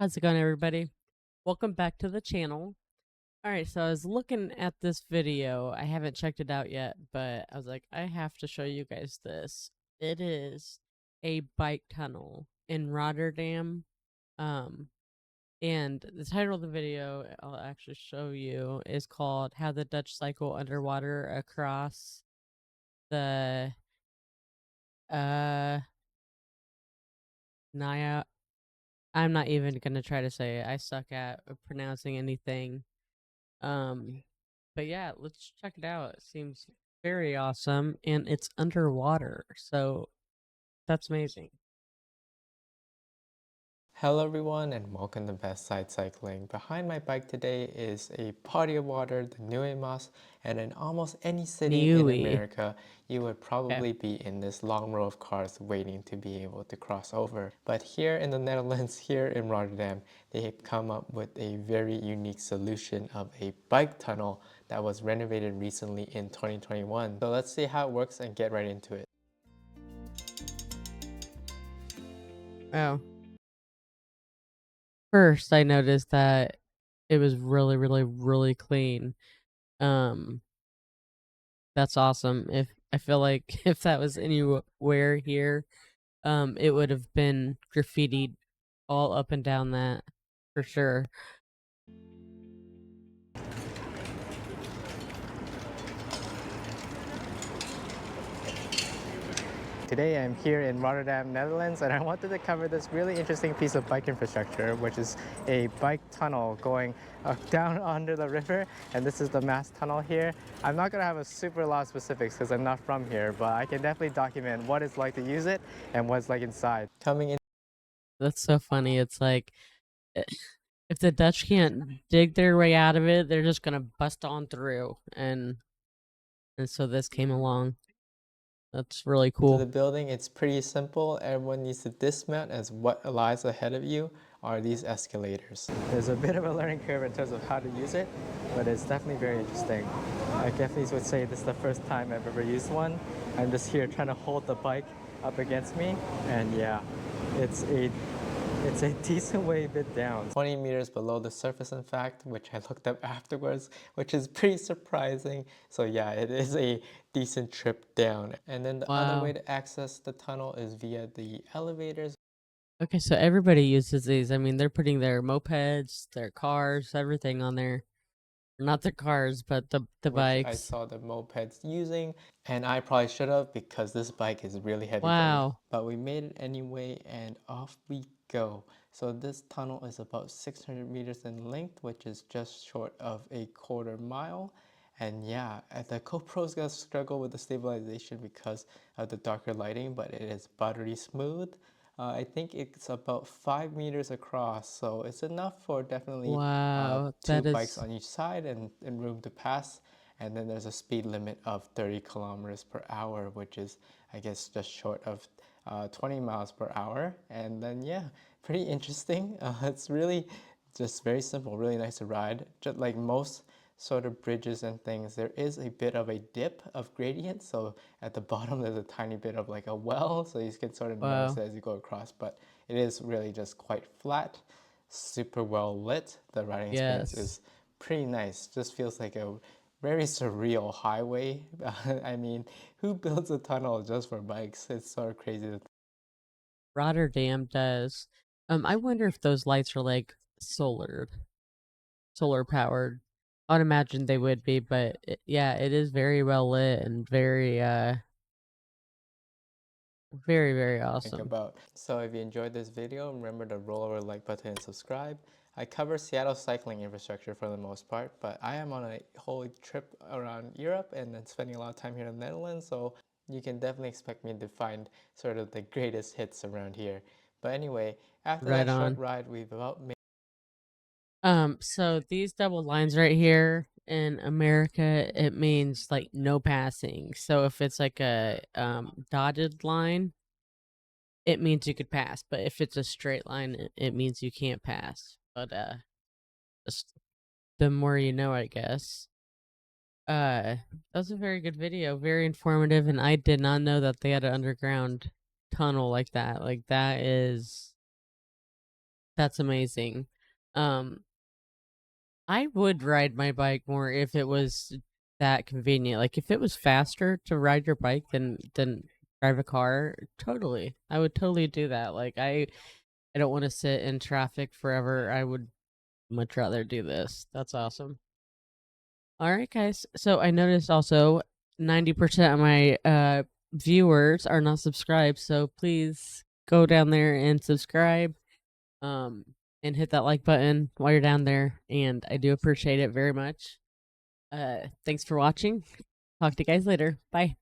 How's it going, everybody? Welcome back to the channel. All right, so I was looking at this video. I haven't checked it out yet, but I was like, I have to show you guys this. It is a bike tunnel in Rotterdam. Um, and the title of the video I'll actually show you is called "How the Dutch Cycle Underwater Across the uh Naya." I'm not even gonna try to say it. I suck at pronouncing anything. Um, but yeah, let's check it out. It seems very awesome, and it's underwater, so that's amazing. Hello everyone and welcome to Best Side Cycling. Behind my bike today is a body of water, the Nieuwe Maas, and in almost any city in Nieuwe. America, you would Okay. probably be in this long row of cars waiting to be able to cross over. But here in the Netherlands, here in Rotterdam, they have come up with a very unique solution of a bike tunnel that was renovated recently in 2021. So let's see how it works and get right into it. Oh, first I noticed that it was really, really, really clean. Um, that's awesome. If I feel like if that was anywhere here, it would have been graffitied all up and down that for sure. Today I'm here in Rotterdam, Netherlands, and I wanted to cover this really interesting piece of bike infrastructure, which is a bike tunnel going down under the river, and this is the Maas tunnel here. I'm not going to have a super lot of specifics because I'm not from here, but I can definitely document what it's like to use it and what it's like inside. Coming in. That's so funny. It's like eh, if the Dutch can't dig their way out of it, they're just gonna bust on through, and so this came along. That's really To the cool. building, it's pretty simple. Everyone needs to dismount, as what lies ahead of you are these escalators. There's a bit of a learning curve in terms of how to use it, but it's definitely very interesting. I definitely would say this is the first time I've ever used one. I'm just here trying to hold the bike up against me, and yeah, it's a it's a decent way a bit down. 20 meters below the surface, in fact, which I looked up afterwards, which is pretty surprising. So yeah, it is a decent trip down. And then the other way Wow. to access the tunnel is via the elevators. Okay, so everybody uses these. I mean, they're putting their mopeds, their cars, everything on there. Not the cars, but the Which I bikes. saw the mopeds using, and I probably should have because this bike is really heavy for me. Wow. But we made it anyway, and off we go. So this tunnel is about 600 meters in length, which is just short of a quarter mile. And yeah, the GoPro's gonna struggle with the stabilization because of the darker lighting, but it is buttery smooth. I think it's about 5 meters across, so it's enough for definitely Wow. two That bikes is on each side and room to pass. And then there's a speed limit of 30 kilometers per hour, which is, I guess, just short of 20 miles per hour. And then, yeah, pretty interesting. It's really just very simple, really nice to ride. Just like most sort of bridges and things, there is a bit of a dip of gradient. So at the bottom, there's a tiny bit of like a well, so you can sort of notice wow. it as you go across. But it is really just quite flat, super well lit. The riding experience Yes. is pretty nice. Just feels like a very surreal highway. I mean, who builds a tunnel just for bikes? It's sort of crazy to Rotterdam does. I wonder if those lights are like solar powered. I'd imagine they would be, but yeah, it is very well lit and very very, very think awesome. about. So if you enjoyed this video, remember to roll over the like button and subscribe. I cover Seattle cycling infrastructure for the most part, but I am on a whole trip around Europe and then spending a lot of time here in the Netherlands, so you can definitely expect me to find sort of the greatest hits around here. But anyway, after Right that short on. ride, we've about made. So these double lines right here in America, it means like no passing. So if it's like a dotted line, it means you could pass. But if it's a straight line, it means you can't pass. But just the more you know, I guess. That was a very good video, very informative, and I did not know that they had an underground tunnel like that. Like That's amazing. Um, I would ride my bike more if it was that convenient. Like if it was faster to ride your bike than drive a car, totally. I would totally do that. Like I don't want to sit in traffic forever. I would much rather do this. That's awesome. All right, guys. So I noticed also 90% of my viewers are not subscribed. So please go down there and subscribe. Um, and hit that like button while you're down there. And I do appreciate it very much. Thanks for watching. Talk to you guys later. Bye.